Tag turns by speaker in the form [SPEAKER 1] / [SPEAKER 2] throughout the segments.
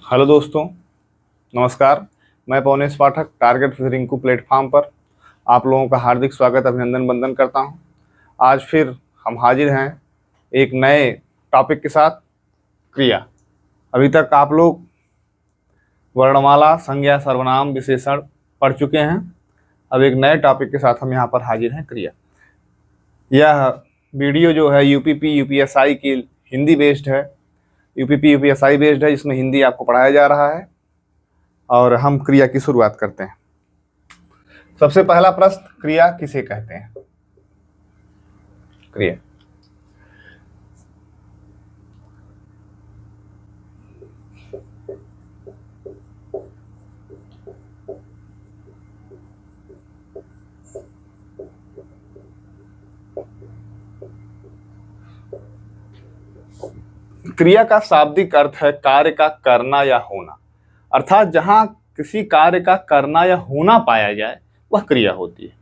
[SPEAKER 1] Hello दोस्तों, नमस्कार। मैं पवनेश पाठक टारगेट विद रिंकू प्लेटफॉर्म पर आप लोगों का हार्दिक स्वागत अभिनंदन वंदन करता हूं। आज फिर हम हाजिर हैं एक नए टॉपिक के साथ, क्रिया। अभी तक आप लोग वर्णमाला, संज्ञा, सर्वनाम, विशेषण पढ़ चुके हैं। अब एक नए टॉपिक के साथ हम यहाँ पर हाजिर हैं, क्रिया। यह वीडियो जो है यूपीपी यूपीएसआई की हिंदी बेस्ड है। यूपीपी यूपीएसआई बेस्ड है, इसमें हिंदी आपको पढ़ाया जा रहा है और हम क्रिया की शुरुआत करते हैं। सबसे पहला प्रश्न, क्रिया किसे कहते हैं? क्रिया क्रिया का शाब्दिक अर्थ है कार्य का करना या होना। अर्थात जहां किसी कार्य का करना या होना पाया जाए वह क्रिया होती है।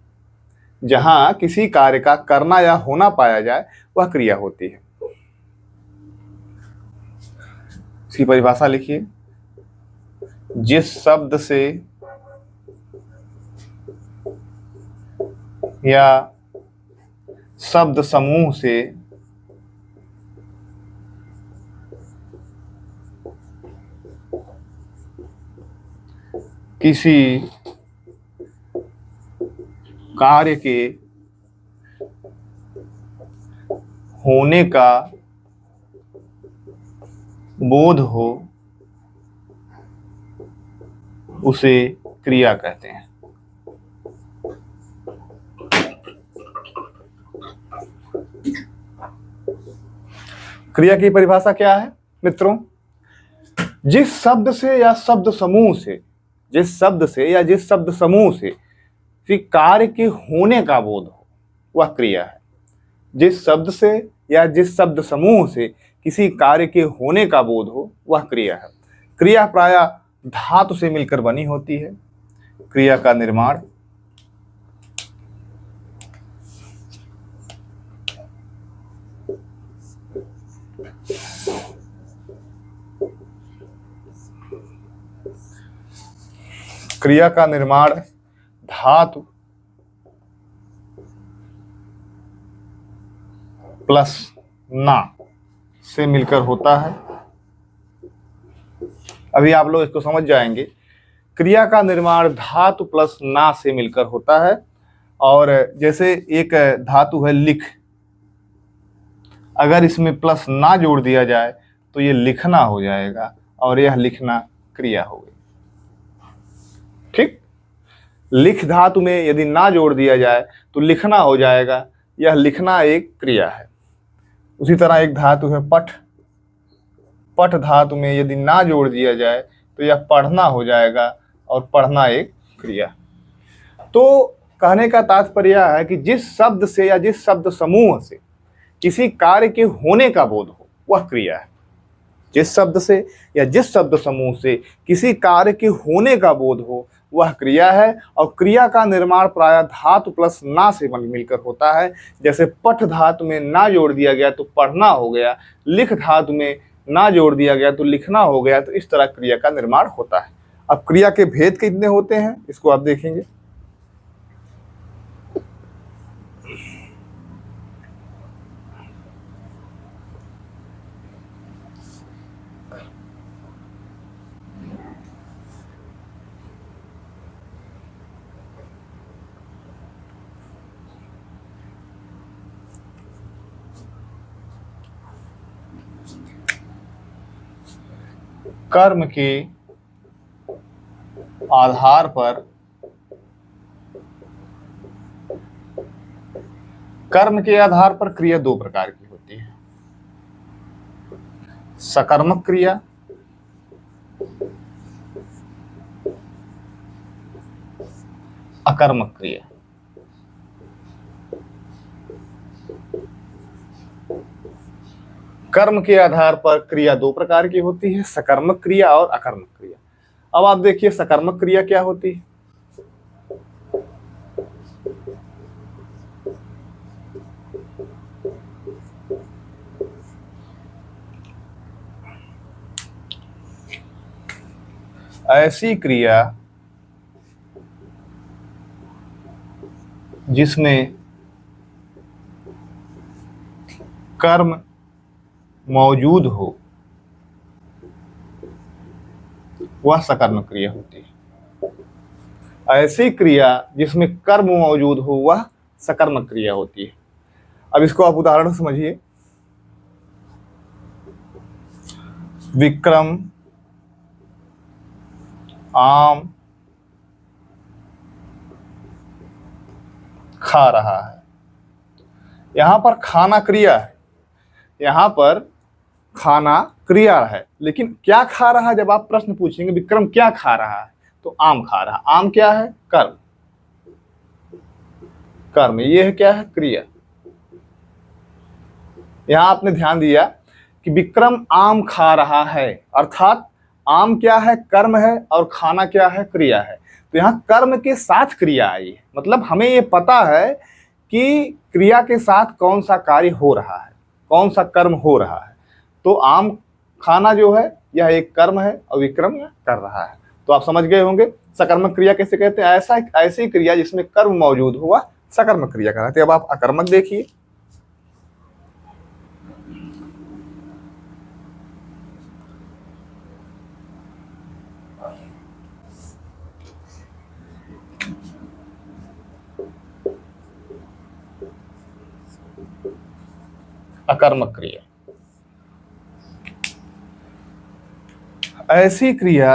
[SPEAKER 1] जहां किसी कार्य का करना या होना पाया जाए वह क्रिया होती है। इसकी परिभाषा लिखिए। जिस शब्द से या शब्द समूह से किसी कार्य के होने का बोध हो उसे क्रिया कहते हैं। क्रिया की परिभाषा क्या है मित्रों? जिस शब्द से या शब्द समूह से जिस शब्द समूह से किसी कार्य के होने का बोध हो वह क्रिया है। जिस शब्द से या जिस शब्द समूह से किसी कार्य के होने का बोध हो वह क्रिया है। क्रिया प्रायः धातु से मिलकर बनी होती है। क्रिया का निर्माण धातु प्लस ना से मिलकर होता है। अभी आप लोग इसको समझ जाएंगे। क्रिया का निर्माण धातु प्लस ना से मिलकर होता है। और जैसे एक धातु है लिख, अगर इसमें प्लस ना जोड़ दिया जाए तो ये लिखना हो जाएगा और यह लिखना क्रिया हो गई। ठीक, लिख धातु में यदि ना जोड़ दिया जाए तो लिखना हो जाएगा, यह लिखना एक क्रिया है। उसी तरह एक धातु है पठ, पठ धातु में यदि ना जोड़ दिया जाए तो यह पढ़ना हो जाएगा और पढ़ना एक क्रिया। तो कहने का तात्पर्य है कि जिस शब्द से या जिस शब्द समूह से किसी कार्य के होने का बोध हो वह क्रिया है। जिस शब्द से या जिस शब्द समूह से किसी कार्य के होने का बोध हो वह क्रिया है। और क्रिया का निर्माण प्रायः धातु प्लस ना से मिलकर होता है। जैसे पठ धातु में ना जोड़ दिया गया तो पढ़ना हो गया, लिख धातु में ना जोड़ दिया गया तो लिखना हो गया। तो इस तरह क्रिया का निर्माण होता है। अब क्रिया के भेद कितने होते हैं इसको आप देखेंगे। कर्म के आधार पर क्रिया दो प्रकार की होती है। सकर्मक क्रिया अकर्मक क्रिया। कर्म के आधार पर क्रिया दो प्रकार की होती है, सकर्मक क्रिया और अकर्मक क्रिया। अब आप देखिए सकर्मक क्रिया क्या होती है। ऐसी क्रिया जिसमें कर्म मौजूद हो वह सकर्मक क्रिया होती है। ऐसी क्रिया जिसमें कर्म मौजूद हो वह सकर्मक क्रिया होती है। अब इसको आप उदाहरण समझिए। विक्रम आम खा रहा है। यहां पर खाना क्रिया है, यहां पर खाना क्रिया है, लेकिन क्या खा रहा है? जब आप प्रश्न पूछेंगे विक्रम क्या खा रहा है, तो आम खा रहा है। आम क्या है? कर्म। कर्म ये है क्या है? क्रिया। यहां आपने ध्यान दिया कि विक्रम आम खा रहा है, अर्थात आम क्या है? कर्म है, और खाना क्या है? क्रिया है। तो यहाँ कर्म के साथ क्रिया आई है, मतलब हमें ये पता है कि क्रिया के साथ कौन सा कार्य हो रहा है, कौन सा कर्म हो रहा है। तो आम खाना जो है यह एक कर्म है और विक्रम यह कर रहा है। तो आप समझ गए होंगे सकर्मक क्रिया कैसे कहते हैं। ऐसी क्रिया जिसमें कर्म मौजूद हुआ सकर्मक क्रिया कहलाती है। अब आप अकर्मक देखिए। अकर्मक क्रिया ऐसी क्रिया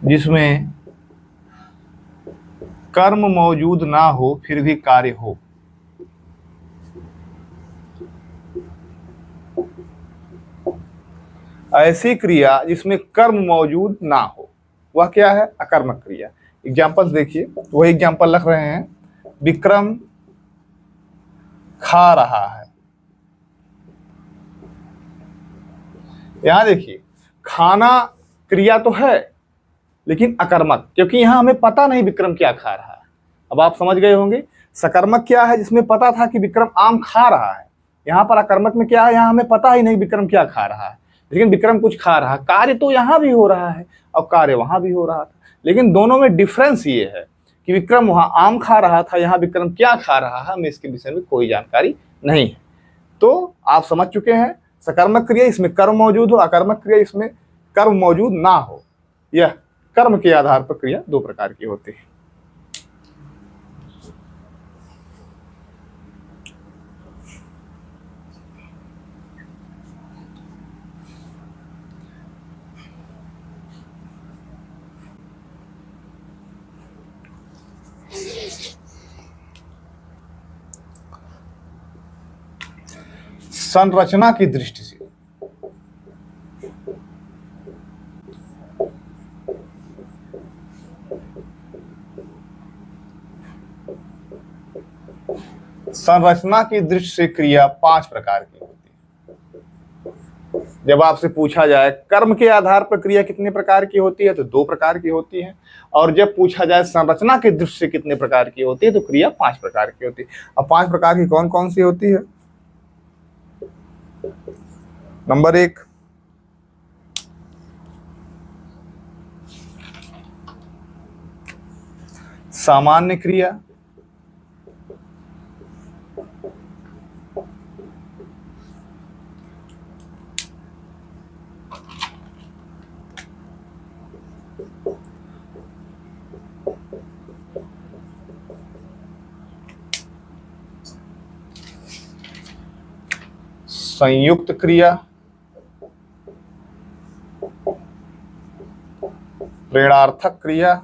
[SPEAKER 1] जिसमें कर्म मौजूद ना हो फिर भी कार्य हो। ऐसी क्रिया जिसमें कर्म मौजूद ना हो वह क्या है? अकर्मक क्रिया। एग्जाम्पल देखिए, वही एग्जाम्पल रख रहे हैं। विक्रम खा रहा है। यहां देखिए, खाना क्रिया तो है लेकिन अकर्मक, क्योंकि यहां हमें पता नहीं विक्रम क्या खा रहा है। अब आप समझ गए होंगे। सकर्मक क्या है? जिसमें पता था कि विक्रम आम खा रहा है। यहां पर अकर्मक में क्या है? यहां हमें पता ही नहीं विक्रम क्या खा रहा है, लेकिन विक्रम कुछ खा रहा है। कार्य तो यहां भी हो रहा है और कार्य वहां भी हो रहा था, लेकिन दोनों में डिफरेंस ये है कि विक्रम वहां आम खा रहा था, यहाँ विक्रम क्या खा रहा है हमें इसके विषय में कोई जानकारी नहीं है। तो आप समझ चुके हैं, सकर्मक क्रिया इसमें कर्म मौजूद हो, अकर्मक क्रिया इसमें कर्म मौजूद ना हो। यह कर्म के आधार पर क्रिया दो प्रकार की होती है। संरचना की दृष्टि से संरचना की दृष्टि से क्रिया 5 प्रकार की होती है। जब आपसे पूछा जाए कर्म के आधार पर क्रिया कितने प्रकार की होती है, तो 2 प्रकार की होती है। और जब पूछा जाए संरचना की दृष्टि से कितने प्रकार की होती है, तो क्रिया 5 प्रकार की होती है। अब 5 प्रकार की कौन कौन सी होती है? नंबर 1, सामान्य क्रिया। संयुक्त क्रिया, प्रेरणार्थक क्रिया,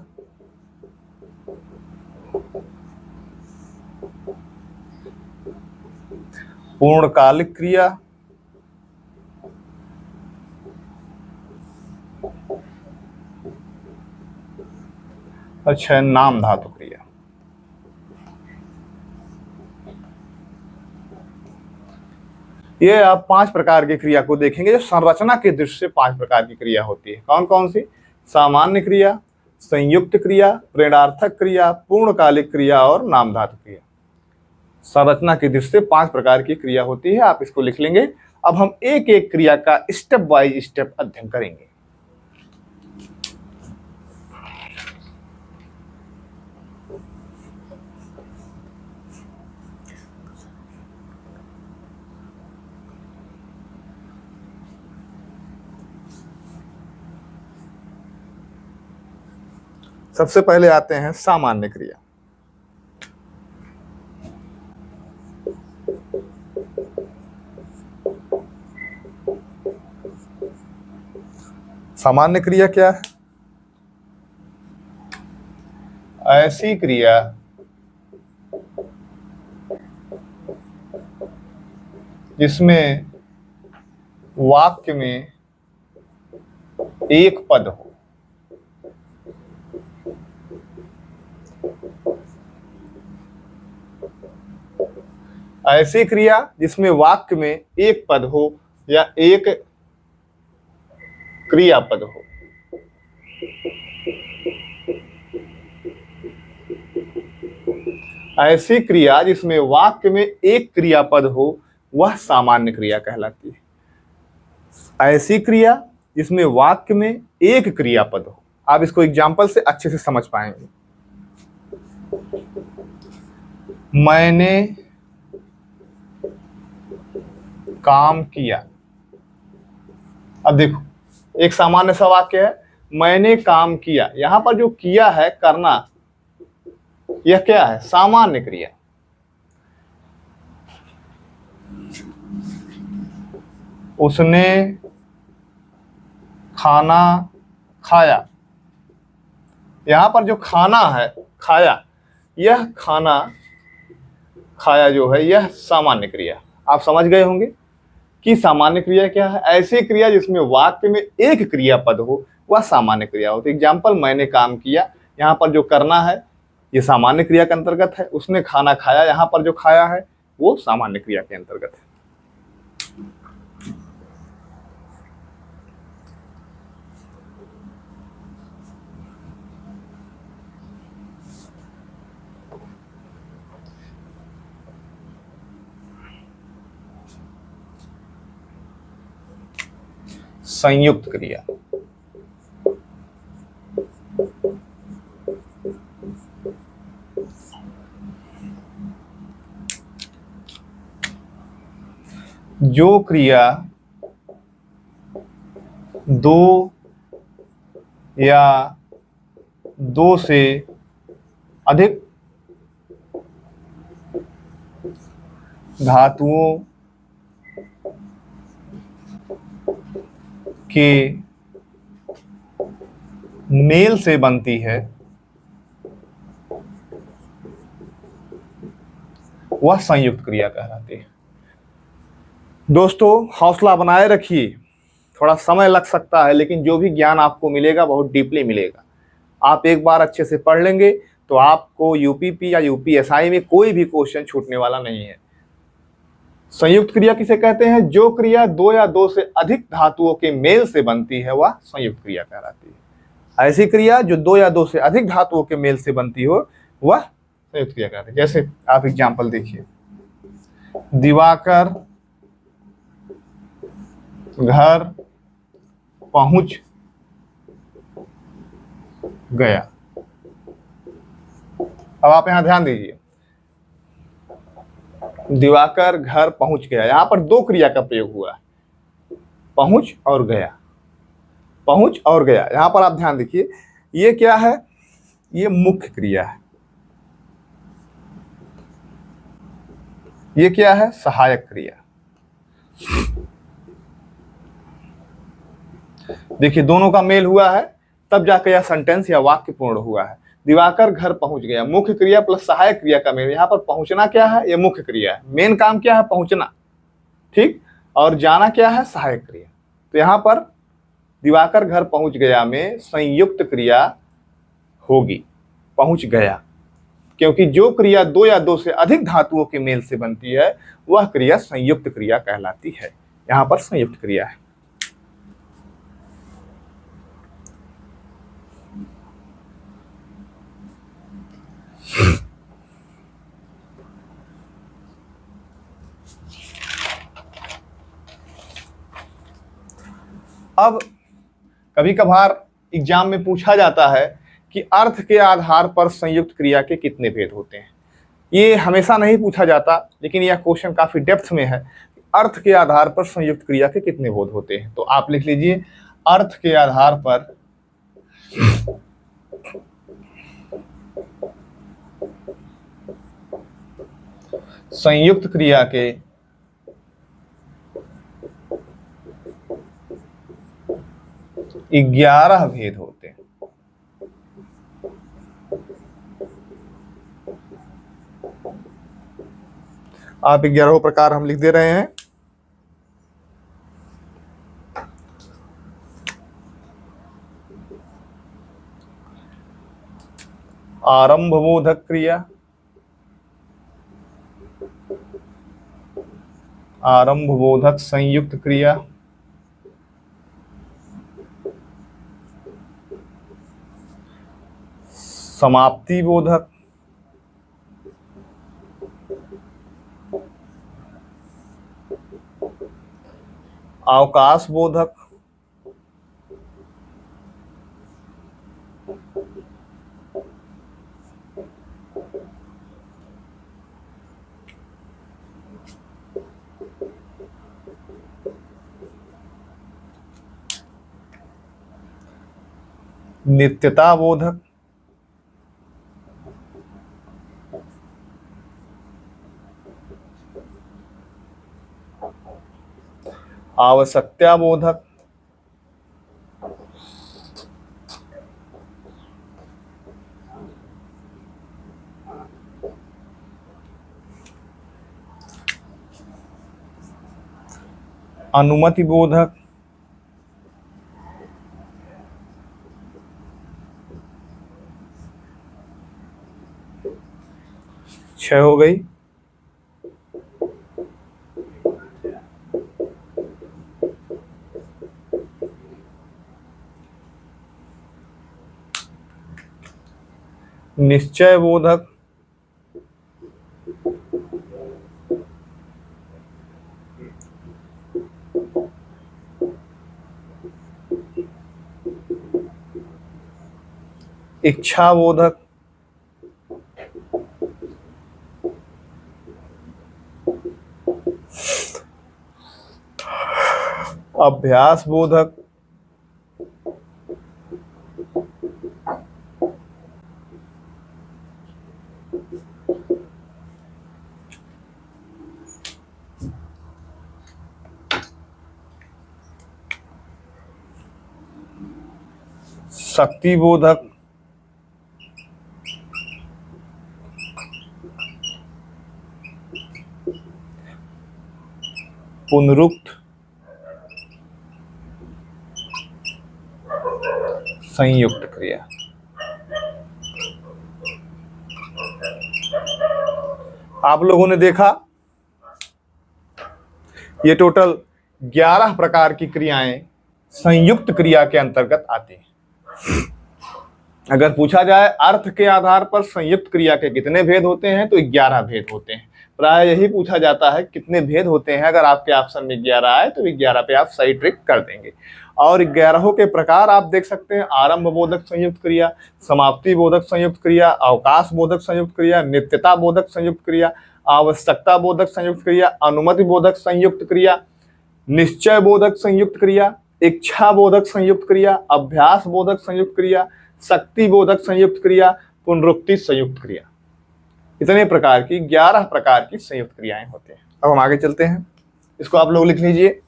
[SPEAKER 1] पूर्णकालिक क्रिया, अच्छा नाम धातु क्रिया। ये आप 5 प्रकार की क्रिया को देखेंगे जो संरचना की दृष्टि से 5 प्रकार की क्रिया होती है। कौन कौन सी? सामान्य क्रिया, संयुक्त क्रिया, प्रेरणार्थक क्रिया, पूर्णकालिक क्रिया और नाम धातु क्रिया। संरचना की दृष्टि से 5 प्रकार की क्रिया होती है। आप इसको लिख लेंगे अब हम एक एक क्रिया का स्टेप बाय स्टेप अध्ययन करेंगे। सबसे पहले आते हैं सामान्य क्रिया। सामान्य क्रिया क्या है? ऐसी क्रिया जिसमें वाक्य में एक पद हो। ऐसी क्रिया जिसमें वाक्य में एक पद हो या एक क्रियापद हो। ऐसी क्रिया जिसमें वाक्य में एक क्रियापद हो वह सामान्य क्रिया कहलाती है। ऐसी क्रिया जिसमें वाक्य में एक क्रियापद हो। आप इसको एग्जाम्पल से अच्छे से समझ पाएंगे। मैंने काम किया। अब देखो, एक सामान्य सा वाक्य है, मैंने काम किया। यहां पर जो किया है, करना, यह क्या है? सामान्य क्रिया। उसने खाना खाया। यहां पर जो खाना है, खाया, यह खाना खाया जो है यह सामान्य क्रिया। आप समझ गए होंगे कि सामान्य क्रिया क्या है। ऐसी क्रिया जिसमें वाक्य में एक क्रियापद हो वह सामान्य क्रिया होती है। एग्जाम्पल, मैंने काम किया, यहाँ पर जो करना है ये सामान्य क्रिया के अंतर्गत है। उसने खाना खाया, यहाँ पर जो खाया है वो सामान्य क्रिया के अंतर्गत है। संयुक्त क्रिया। जो क्रिया दो या दो से अधिक धातुओं के मेल से बनती है वह संयुक्त क्रिया कहलाती है। दोस्तों, हौसला बनाए रखिए। थोड़ा समय लग सकता है, लेकिन जो भी ज्ञान आपको मिलेगा बहुत डीपली मिलेगा। आप एक बार अच्छे से पढ़ लेंगे तो आपको यूपीपी या यूपीएसआई में कोई भी क्वेश्चन छूटने वाला नहीं है। संयुक्त क्रिया किसे कहते हैं? जो क्रिया दो या दो से अधिक धातुओं के मेल से बनती है वह संयुक्त क्रिया कहलाती है। ऐसी क्रिया जो दो या दो से अधिक धातुओं के मेल से बनती हो वह संयुक्त क्रिया कहलाती है। जैसे आप एग्जाम्पल देखिए, दिवाकर घर पहुंच गया। अब आप यहां ध्यान दीजिए, दिवाकर घर पहुंच गया। यहां पर दो क्रिया का प्रयोग हुआ है, पहुंच और गया। पहुंच और गया, यहां पर आप ध्यान देखिए, ये क्या है? ये मुख्य क्रिया है। ये क्या है? सहायक क्रिया। देखिए, दोनों का मेल हुआ है तब जाकर यह सेंटेंस या वाक्य पूर्ण हुआ है। दिवाकर घर पहुंच गया, मुख्य क्रिया प्लस सहायक क्रिया का मेल। यहाँ पर पहुंचना क्या है? ये मुख्य क्रिया है। मेन काम क्या है? पहुंचना, ठीक। और जाना क्या है? सहायक क्रिया। तो यहाँ पर दिवाकर घर पहुंच गया में संयुक्त क्रिया होगी, पहुंच गया, क्योंकि जो क्रिया दो या दो से अधिक धातुओं के मेल से बनती है वह क्रिया संयुक्त क्रिया कहलाती है। यहाँ पर संयुक्त क्रिया है। अब कभी कभार एग्जाम में पूछा जाता है कि अर्थ के आधार पर संयुक्त क्रिया के कितने भेद होते हैं। ये हमेशा नहीं पूछा जाता, लेकिन यह क्वेश्चन काफी डेप्थ में है। अर्थ के आधार पर संयुक्त क्रिया के कितने भेद होते हैं, तो आप लिख लीजिए अर्थ के आधार पर संयुक्त क्रिया के ग्यारह भेद होते हैं। आप 11 प्रकार हम लिख दे रहे हैं। आरंभ बोधक क्रिया, आरंभ बोधक संयुक्त क्रिया, समाप्ति बोधक, अवकाश बोधक, नित्यता बोधक, आवश्यकता बोधक, अनुमति बोधक, छह हो गई। निश्चय बोधक, इच्छा बोधक, अभ्यास बोधक, शक्ति बोधक, पुनरुक्त संयुक्त क्रिया। आप लोगों ने देखा ये टोटल 11 प्रकार की क्रियाएं संयुक्त क्रिया के अंतर्गत आती हैं। अगर पूछा जाए अर्थ के आधार पर संयुक्त क्रिया के कितने भेद होते हैं, तो 11 भेद होते हैं। प्राय यही पूछा जाता है कितने भेद होते हैं। अगर आपके ऑप्शन में 11 आए तो 11 पे आप सही ट्रिक कर देंगे। और 11 के प्रकार आप देख सकते हैं, आरंभ बोधक संयुक्त क्रिया, समाप्ति बोधक संयुक्त क्रिया, अवकाश बोधक संयुक्त क्रिया, नित्यता बोधक संयुक्त क्रिया, आवश्यकता बोधक संयुक्त क्रिया, अनुमति बोधक संयुक्त क्रिया, निश्चय बोधक संयुक्त क्रिया, इच्छा बोधक संयुक्त क्रिया, अभ्यास बोधक संयुक्त क्रिया, शक्ति बोधक संयुक्त क्रिया, पुनरुक्ति संयुक्त क्रिया। इतने प्रकार की 11 प्रकार की संयुक्त क्रियाएं होती हैं। अब हम आगे चलते हैं, इसको आप लोग लिख लीजिए।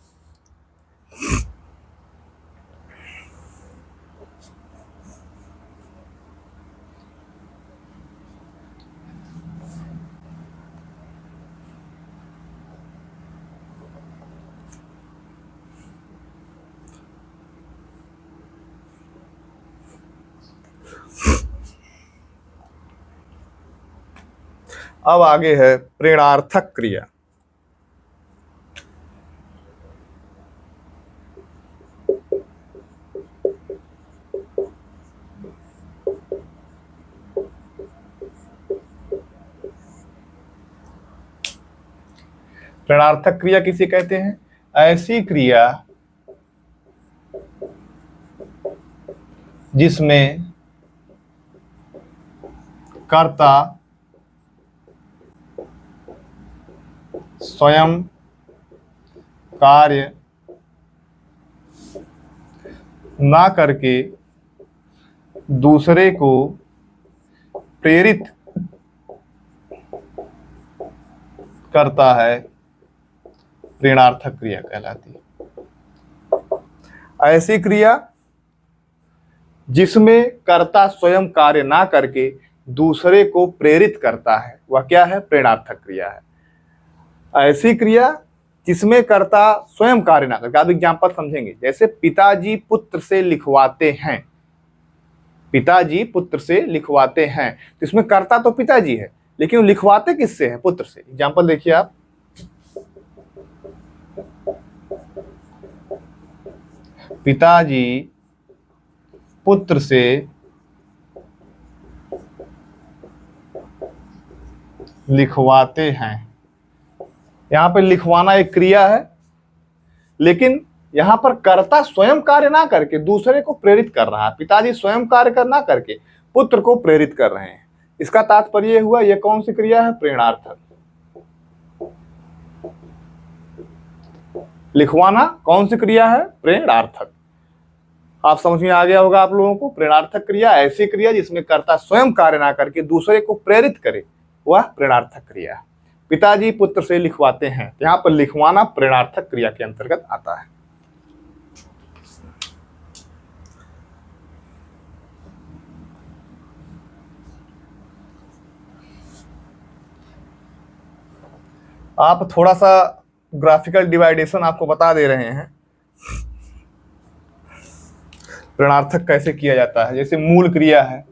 [SPEAKER 1] अब आगे है प्रेरणार्थक क्रिया। प्रेरणार्थक क्रिया किसे कहते हैं? ऐसी क्रिया जिसमें कर्ता स्वयं कार्य ना करके दूसरे को प्रेरित करता है, प्रेरणार्थक क्रिया कहलाती है। ऐसी क्रिया जिसमें कर्ता स्वयं कार्य ना करके दूसरे को प्रेरित करता है, वह क्या है? प्रेरणार्थक क्रिया है। ऐसी क्रिया जिसमें कर्ता स्वयं कार्य ना करके, आप एग्जाम्पल समझेंगे, जैसे पिताजी पुत्र से लिखवाते हैं, पिताजी पुत्र से लिखवाते हैं, तो इसमें कर्ता तो पिताजी है, लेकिन वो लिखवाते किससे है? पुत्र से। एग्जाम्पल देखिए आप, पिताजी पुत्र से लिखवाते हैं। यहां पे लिखवाना एक क्रिया है, लेकिन यहां पर कर्ता स्वयं कार्य ना करके दूसरे को प्रेरित कर रहा है। पिताजी स्वयं कार्य कर ना करके पुत्र को प्रेरित कर रहे हैं। इसका तात्पर्य हुआ यह कौन सी क्रिया है? प्रेरणार्थक। लिखवाना कौन सी क्रिया है? प्रेरणार्थक। आप समझ में आ गया होगा आप लोगों को। प्रेरणार्थक क्रिया ऐसी क्रिया जिसमें कर्ता स्वयं कार्य ना करके दूसरे को प्रेरित करे, वह प्रेरणार्थक क्रिया है। पिताजी पुत्र से लिखवाते हैं, यहां पर लिखवाना प्रेरणार्थक क्रिया के अंतर्गत आता है। आप थोड़ा सा ग्राफिकल डिवाइडेशन आपको बता दे रहे हैं, प्रेरणार्थक कैसे किया जाता है। जैसे मूल क्रिया है,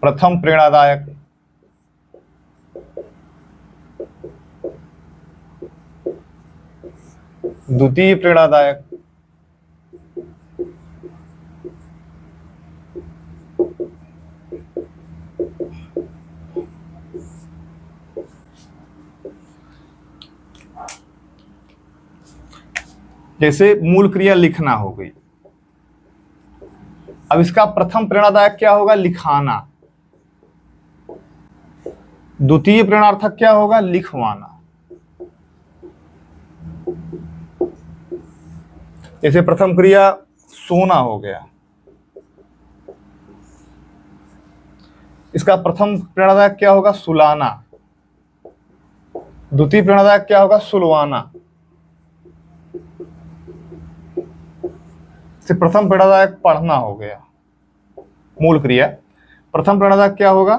[SPEAKER 1] प्रथम प्रेरणादायक, द्वितीय प्रेरणादायक, जैसे मूल क्रिया लिखना हो गई। अब इसका प्रथम प्रेरणादायक क्या होगा? लिखाना। द्वितीय प्रेरणार्थक क्या होगा? लिखवाना। जैसे प्रथम क्रिया सोना हो गया, इसका प्रथम प्रेरणादायक क्या होगा? सुलाना। द्वितीय प्रेरणादायक क्या होगा? सुलवाना। से प्रथम प्रेरणादायक पढ़ना हो गया, मूल क्रिया। प्रथम प्रेरणादायक क्या होगा?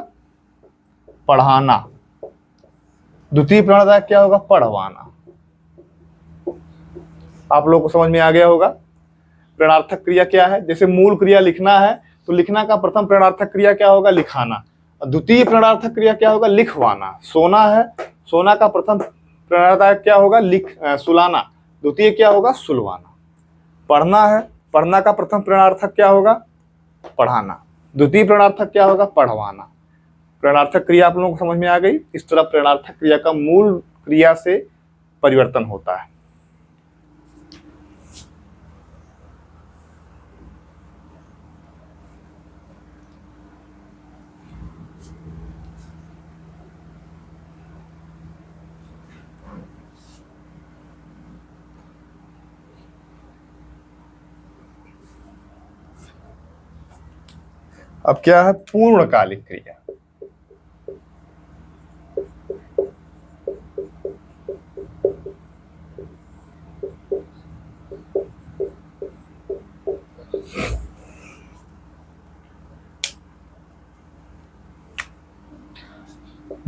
[SPEAKER 1] पढ़ाना। द्वितीय प्रेरणादायक क्या होगा? पढ़वाना। आप लोगों को समझ में आ गया होगा प्रेरणार्थक क्रिया क्या है। जैसे मूल क्रिया लिखना है, तो लिखना का प्रथम प्रेरणार्थक क्रिया क्या होगा? लिखाना। द्वितीय प्रेरणार्थक क्रिया क्या होगा? लिखवाना। सोना है, सोना का प्रथम प्रेरणादायक क्या होगा? सुलाना। द्वितीय क्या होगा? सुलवाना। पढ़ना है, पढ़ना का प्रथम प्रेरणार्थक क्या होगा? पढ़ाना। द्वितीय प्रेरणार्थक क्या होगा? पढ़वाना। प्रेरणार्थक क्रिया आप लोगों को समझ में आ गई। इस तरह प्रेरणार्थक क्रिया का मूल क्रिया से परिवर्तन होता है। अब क्या है? पूर्णकालिक क्रिया।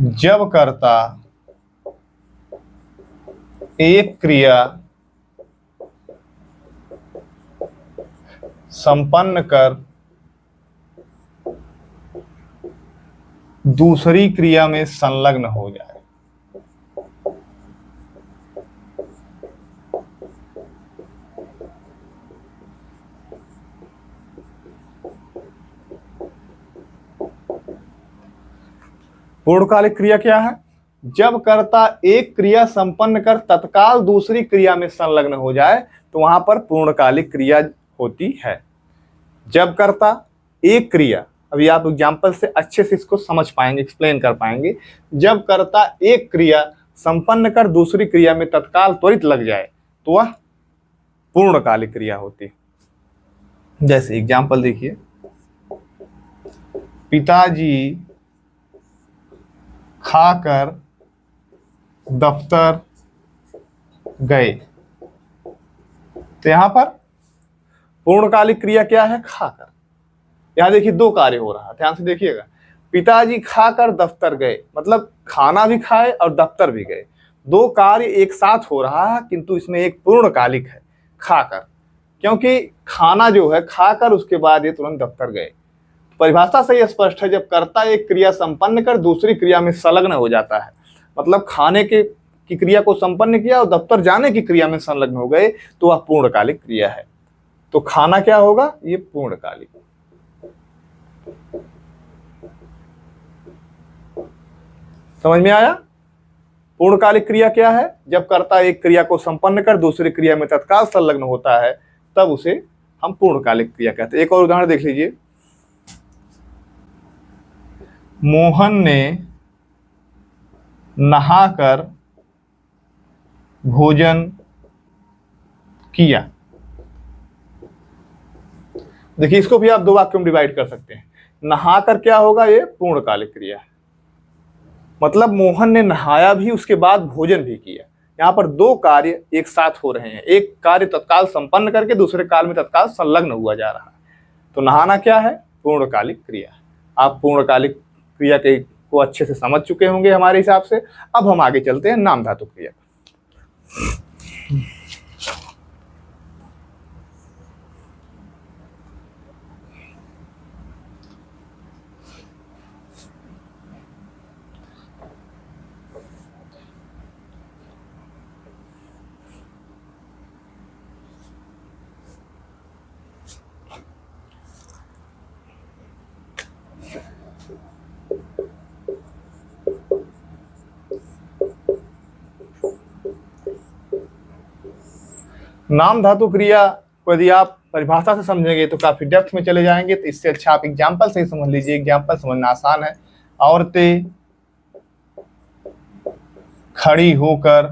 [SPEAKER 1] जब कर्ता एक क्रिया संपन्न कर दूसरी क्रिया में संलग्न हो जाए, पूर्णकालिक क्रिया क्या है? जब कर्ता एक क्रिया संपन्न कर तत्काल दूसरी क्रिया में संलग्न हो जाए तो वहां पर पूर्णकालिक क्रिया होती है। जब कर्ता एक क्रिया, अभी आप एग्जाम्पल से अच्छे से इसको समझ पाएंगे, एक्सप्लेन कर पाएंगे। जब कर्ता एक क्रिया संपन्न कर दूसरी क्रिया में तत्काल त्वरित लग जाए तो वह पूर्णकालिक क्रिया होती है। जैसे एग्जाम्पल देखिए, पिताजी खाकर दफ्तर गए, तो यहां पर पूर्णकालिक क्रिया क्या है? खाकर। यहां देखिए दो कार्य हो रहा है, ध्यान से देखिएगा। पिताजी खाकर दफ्तर गए, मतलब खाना भी खाए और दफ्तर भी गए, दो कार्य एक साथ हो रहा है, किंतु इसमें एक पूर्णकालिक है, खाकर। क्योंकि खाना जो है खाकर उसके बाद ये तुरंत दफ्तर गए। परिभाषा से यह स्पष्ट है, जब कर्ता एक क्रिया संपन्न कर दूसरी क्रिया में संलग्न हो जाता है, मतलब खाने की क्रिया को संपन्न किया और दफ्तर जाने की क्रिया में संलग्न हो गए, तो वह पूर्णकालिक क्रिया है। तो खाना क्या होगा? ये पूर्णकालिक। समझ में आया? पूर्णकालिक क्रिया क्या है? जब कर्ता एक क्रिया को संपन्न कर दूसरी क्रिया में तत्काल संलग्न होता है, तब उसे हम पूर्णकालिक क्रिया कहते हैं। एक और उदाहरण देख लीजिए। मोहन ने नहाकर भोजन किया। देखिए इसको भी आप दो वाक्यों में डिवाइड कर सकते हैं। नहाकर क्या होगा? ये पूर्णकालिक क्रिया है, मतलब मोहन ने नहाया भी, उसके बाद भोजन भी किया। यहां पर दो कार्य एक साथ हो रहे हैं, एक कार्य तत्काल संपन्न करके दूसरे काल में तत्काल संलग्न हुआ जा रहा है। तो नहाना क्या है? पूर्णकालिक क्रिया। आप पूर्णकालिक क्रिया को अच्छे से समझ चुके होंगे हमारे हिसाब से। अब हम आगे चलते हैं नाम धातु क्रिया। नाम धातु क्रिया को यदि आप परिभाषा से समझेंगे तो काफी डेप्थ में चले जाएंगे, तो इससे अच्छा आप एग्जाम्पल से ही समझ लीजिए। एग्जाम्पल समझना आसान है। औरतें खड़ी होकर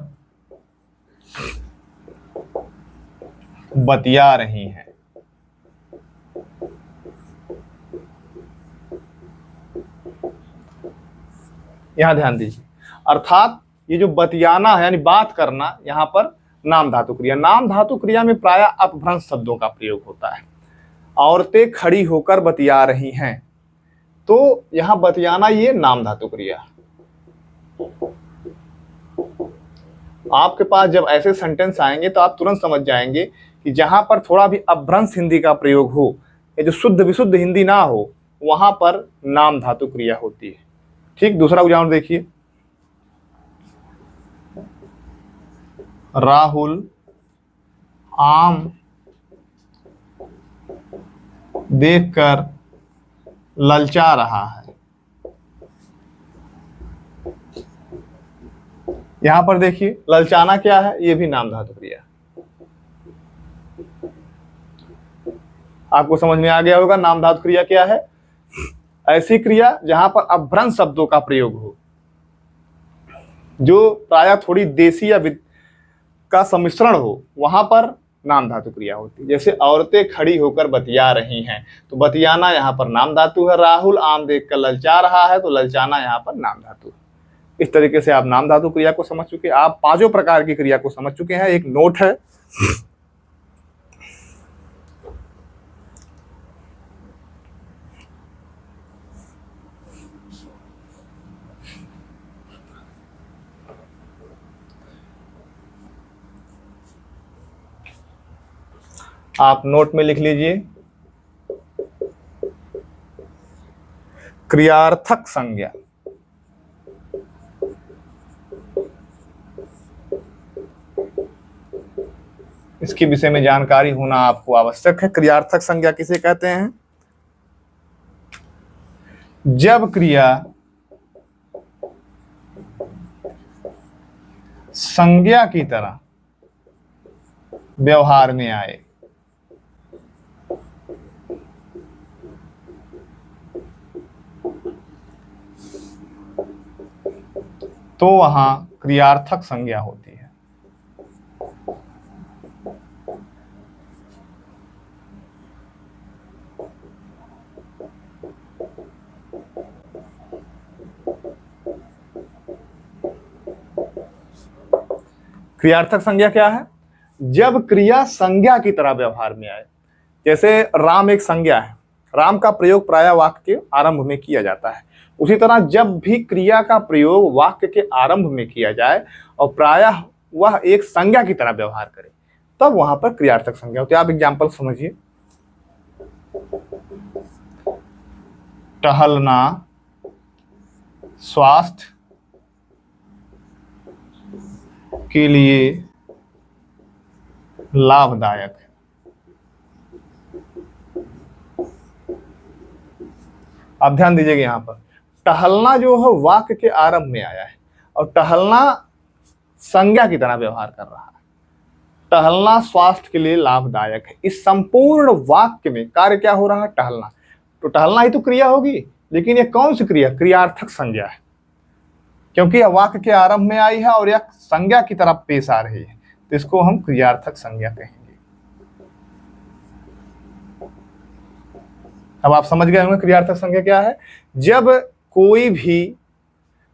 [SPEAKER 1] बतिया रही हैं। यहां ध्यान दीजिए, अर्थात ये जो बतियाना है यानी बात करना, यहां पर नाम धातु क्रिया। नाम धातु क्रिया में प्रायः अपभ्रंश शब्दों का प्रयोग होता है। औरतें खड़ी होकर बतिया रही हैं, तो यहां बतियाना ये नाम धातु क्रिया। आपके पास जब ऐसे सेंटेंस आएंगे तो आप तुरंत समझ जाएंगे कि जहां पर थोड़ा भी अपभ्रंश हिंदी का प्रयोग हो, या जो शुद्ध विशुद्ध हिंदी ना हो, वहां पर नाम धातु क्रिया होती है। ठीक, दूसरा उदाहरण देखिए। राहुल आम देखकर ललचा रहा है। यहां पर देखिए ललचाना क्या है? ये भी नाम धातु क्रिया। आपको समझ में आ गया होगा नाम धातु क्रिया क्या है? ऐसी क्रिया जहां पर अपभ्रंश शब्दों का प्रयोग हो, जो प्रायः थोड़ी देसी या का सम्मिश्रण हो, वहां पर नाम धातु क्रिया होती है। जैसे औरतें खड़ी होकर बतिया रही हैं, तो बतियाना यहाँ पर नाम धातु है। राहुल आम देखकर ललचा रहा है, तो ललचाना यहाँ पर नाम धातु है। इस तरीके से आप नाम धातु क्रिया को समझ चुके, आप पांचों प्रकार की क्रिया को समझ चुके हैं। एक नोट है, आप नोट में लिख लीजिए, क्रियार्थक संज्ञा। इसके विषय में जानकारी होना आपको आवश्यक है। क्रियार्थक संज्ञा किसे कहते हैं? जब क्रिया संज्ञा की तरह व्यवहार में आए तो वहां क्रियार्थक संज्ञा होती है। क्रियार्थक संज्ञा क्या है? जब क्रिया संज्ञा की तरह व्यवहार में आए। जैसे राम एक संज्ञा है, राम का प्रयोग प्रायः वाक्य के आरंभ में किया जाता है। उसी तरह जब भी क्रिया का प्रयोग वाक्य के आरंभ में किया जाए और प्रायः वह एक संज्ञा की तरह व्यवहार करे, तब वहां पर क्रियार्थक संज्ञा होती है। आप एग्जाम्पल समझिए। टहलना स्वास्थ्य के लिए लाभदायक है। आप ध्यान दीजिएगा, यहां पर टहलना जो है वाक्य के आरंभ में आया है और टहलना संज्ञा की तरह व्यवहार कर रहा है। टहलना स्वास्थ्य के लिए लाभदायक है। इस संपूर्ण वाक्य में कार्य क्या हो रहा है? टहलना। तो टहलना ही तो क्रिया होगी, लेकिन यह कौन सी क्रिया? क्रियार्थक संज्ञा है, क्योंकि यह वाक्य के आरंभ में आई है और यह संज्ञा की तरफ पेश आ रही है, तो इसको हम क्रियार्थक संज्ञा कहेंगे। अब आप समझ गए होंगे क्रियार्थक संज्ञा क्या है। जब कोई भी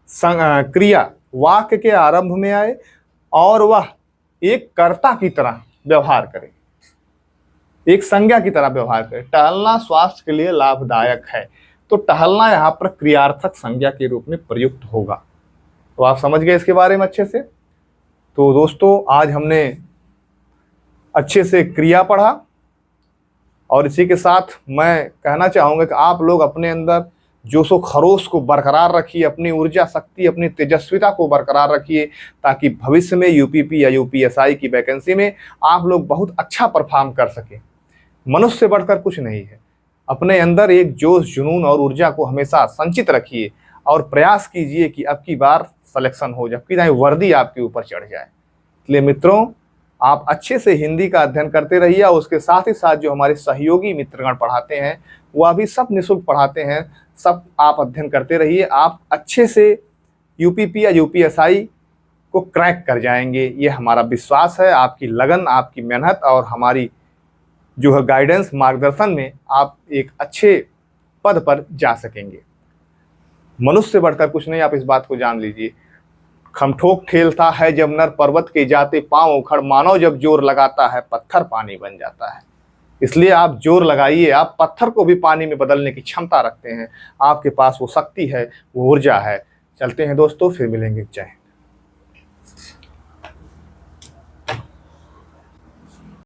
[SPEAKER 1] क्रिया वाक्य के आरंभ में आए और वह एक कर्ता की तरह व्यवहार करे, एक संज्ञा की तरह व्यवहार करे। टहलना स्वास्थ्य के लिए लाभदायक है, तो टहलना यहाँ पर क्रियार्थक संज्ञा के रूप में प्रयुक्त होगा। तो आप समझ गए इसके बारे में अच्छे से। तो दोस्तों, आज हमने अच्छे से क्रिया पढ़ा और इसी के साथ मैं कहना चाहूँगा कि आप लोग अपने अंदर जोशो खरोश को बरकरार रखिए, अपनी ऊर्जा शक्ति, अपनी तेजस्विता को बरकरार रखिए, ताकि भविष्य में यूपीपी या यूपीएसआई की वैकेंसी में आप लोग बहुत अच्छा परफॉर्म कर सकें। मनुष्य से बढ़कर कुछ नहीं है। अपने अंदर एक जोश, जुनून और ऊर्जा को हमेशा संचित रखिए और प्रयास कीजिए कि अब की बार सिलेक्शन हो, जबकि चाहे वर्दी आपके ऊपर चढ़ जाए। इसलिए मित्रों, आप अच्छे से हिंदी का अध्ययन करते रहिए और उसके साथ ही साथ जो हमारे सहयोगी मित्रगण पढ़ाते हैं वह भी सब निःशुल्क पढ़ाते हैं, सब आप अध्ययन करते रहिए। आप अच्छे से यूपीपी या यूपीएसआई को क्रैक कर जाएंगे, ये हमारा विश्वास है। आपकी लगन, आपकी मेहनत और हमारी जो है गाइडेंस, मार्गदर्शन में आप एक अच्छे पद पर जा सकेंगे। मनुष्य से बढ़कर कुछ नहीं, आप इस बात को जान लीजिए। खमठोक खेलता है जब नर पर्वत के जाते पांव उखड़, मानव जब जोर लगाता है पत्थर पानी बन जाता है। इसलिए आप जोर लगाइए, आप पत्थर को भी पानी में बदलने की क्षमता रखते हैं, आपके पास वो शक्ति है, वो ऊर्जा है। चलते हैं दोस्तों, फिर मिलेंगे। जय हिंद।